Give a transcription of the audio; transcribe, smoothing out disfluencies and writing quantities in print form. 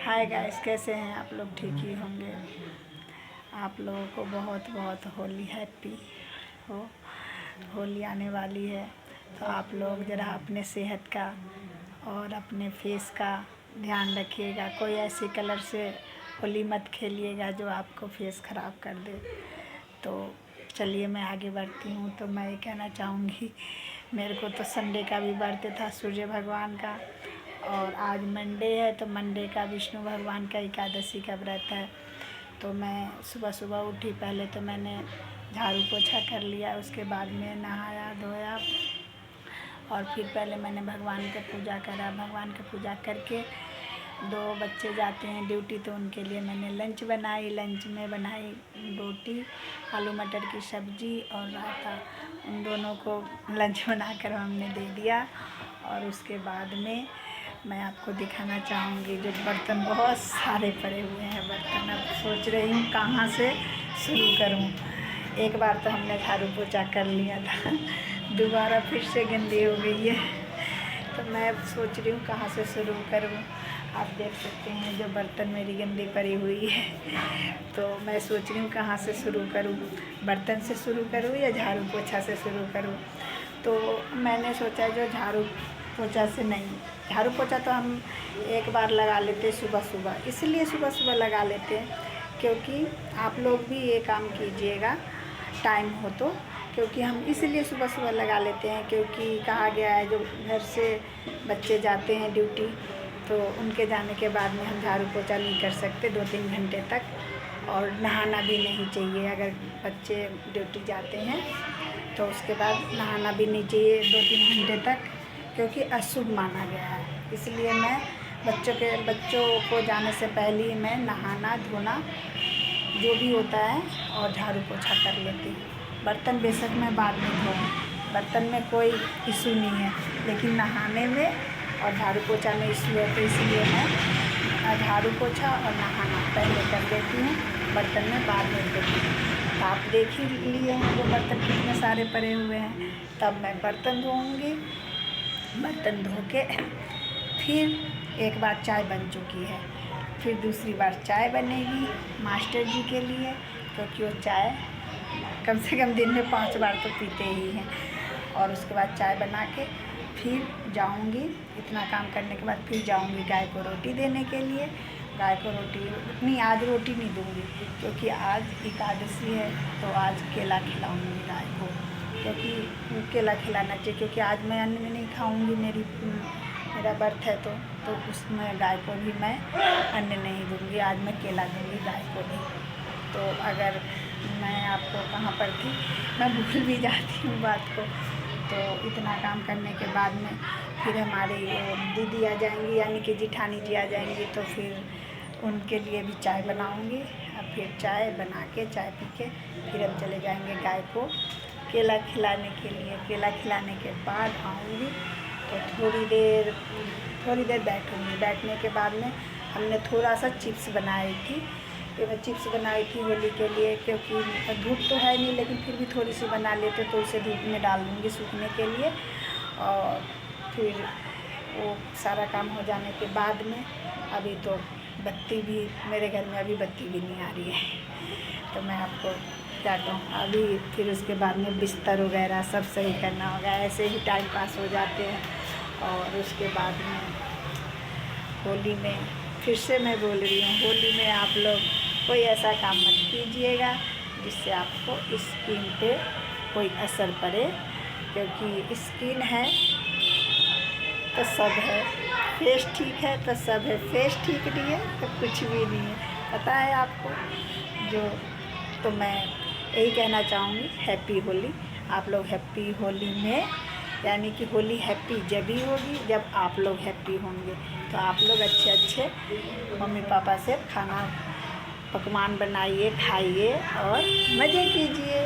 Hi guys, कैसे हैं आप लोग? ठीक ही होंगे। आप लोगों को बहुत बहुत होली हैप्पी हो। होली आने वाली है तो आप लोग ज़रा अपने सेहत का और अपने फेस का ध्यान रखिएगा। कोई ऐसी कलर से होली मत खेलिएगा जो आपको फेस ख़राब कर दे। तो चलिए मैं आगे बढ़ती हूँ। तो मैं ये कहना चाहूँगी, मेरे को तो संडे का भी बर्थडे था सूर्य भगवान का, और आज मंडे है तो मंडे का विष्णु भगवान का एकादशी का व्रत है। तो मैं सुबह सुबह उठी, पहले तो मैंने झाड़ू पोछा कर लिया, उसके बाद में नहाया धोया और फिर पहले मैंने भगवान का पूजा करा। भगवान का पूजा करके 2 बच्चे जाते हैं ड्यूटी, तो उनके लिए मैंने लंच बनाई। लंच में बनाई रोटी, आलू मटर की सब्ज़ी और रायता। उन दोनों को लंच बनाकर हमने दे दिया। और उसके बाद में मैं आपको दिखाना चाहूँगी, जो बर्तन बहुत सारे पड़े हुए हैं बर्तन। अब सोच रही हूँ कहाँ से शुरू करूँ। एक बार तो हमने झाड़ू पोछा कर लिया था, दोबारा फिर से गंदी हो गई है। तो मैं सोच रही हूँ कहाँ से शुरू करूँ। आप देख सकते हैं जो बर्तन मेरी गंदी पड़ी हुई है। तो मैं सोच रही हूँ कहाँ से शुरू करूँ, बर्तन से शुरू करूँ या झाड़ू पोछा से शुरू करूँ। तो मैंने सोचा जो झाड़ू पोछा से नहीं, झाड़ू पोछा तो हम एक बार लगा लेते सुबह सुबह, इसलिए सुबह सुबह लगा लेते हैं क्योंकि आप लोग भी ये काम कीजिएगा टाइम हो तो। क्योंकि हम इसलिए सुबह सुबह लगा लेते हैं क्योंकि कहा गया है जो घर से बच्चे जाते हैं ड्यूटी, तो उनके जाने के बाद में हम झाड़ू पोछा नहीं कर सकते 2-3 घंटे तक। और नहाना भी नहीं चाहिए, अगर बच्चे ड्यूटी जाते हैं तो उसके बाद नहाना भी नहीं चाहिए 2-3 घंटे तक, क्योंकि अशुभ माना गया है। इसलिए मैं बच्चों को जाने से पहले ही मैं नहाना धोना जो भी होता है और झाड़ू पोछा कर लेती हूँ। बर्तन बेशक मैं बाद में धोऊँ, बर्तन में कोई इशू नहीं है, लेकिन नहाने में और झाड़ू पोछा में इशू है। तो इसलिए मैं झाड़ू पोछा और नहाना पहले कर देती हूँ, बर्तन में बाद में धोती हूँ। तो आप देख ही लिए हैं जो बर्तन कितने सारे पड़े हुए हैं। तब मैं बर्तन धोऊँगी, बर्तन धो के फिर एक बार चाय बन चुकी है, फिर दूसरी बार चाय बनेगी मास्टर जी के लिए, क्योंकि वो चाय कम से कम दिन में 5 बार तो पीते ही हैं। और उसके बाद चाय बना के फिर जाऊंगी, इतना काम करने के बाद फिर जाऊंगी गाय को रोटी देने के लिए। गाय को रोटी नहीं, आज रोटी नहीं दूंगी क्योंकि आज एकादशी है, तो आज केला खिलाऊंगी गाय को, क्योंकि केला खिलाना चाहिए। क्योंकि आज मैं अन्न में नहीं खाऊंगी, मेरा व्रत है तो उसमें गाय को भी मैं अन्न नहीं दूंगी, आज मैं केला दूंगी गाय को भी। तो अगर मैं आपको कहाँ पर थी, मैं भूल भी जाती हूँ बात को। तो इतना काम करने के बाद में फिर हमारी दीदी आ जाएंगी, यानी कि जिठानी जी आ जाएंगी, तो फिर उनके लिए भी चाय बनाऊंगी। और फिर चाय बना के चाय पी के फिर हम चले जाएंगे गाय को केला खिलाने के लिए। केला खिलाने के बाद आऊँगी तो थोड़ी देर बैठूँगी। बैठने के बाद में हमने थोड़ा सा चिप्स बनाई थी, तो मैं चिप्स बनाई थी होली के लिए, क्योंकि धूप तो है नहीं, लेकिन फिर भी थोड़ी सी बना लेते तो उसे धूप में डाल दूँगी सूखने के लिए। और फिर वो सारा काम हो जाने के बाद में, अभी तो बत्ती भी मेरे घर में अभी बत्ती भी नहीं आ रही है, तो मैं आपको क्या कहूँ। अभी फिर उसके बाद में बिस्तर वगैरह सब सही करना होगा, ऐसे ही टाइम पास हो जाते हैं। और उसके बाद में होली में फिर से मैं बोल रही हूँ, होली में आप लोग कोई ऐसा काम मत कीजिएगा जिससे आपको स्किन पे कोई असर पड़े, क्योंकि स्किन है तो सब है, फेस ठीक है तो सब है, फेस ठीक नहीं है तो कुछ भी नहीं है, पता है आपको जो। तो मैं यही कहना चाहूँगी, हैप्पी होली। आप लोग हैप्पी होली में, यानी कि होली हैप्पी जब ही होगी जब आप लोग हैप्पी होंगे। तो आप लोग अच्छे अच्छे मम्मी पापा से खाना पकवान बनाइए, खाइए और मज़े कीजिए।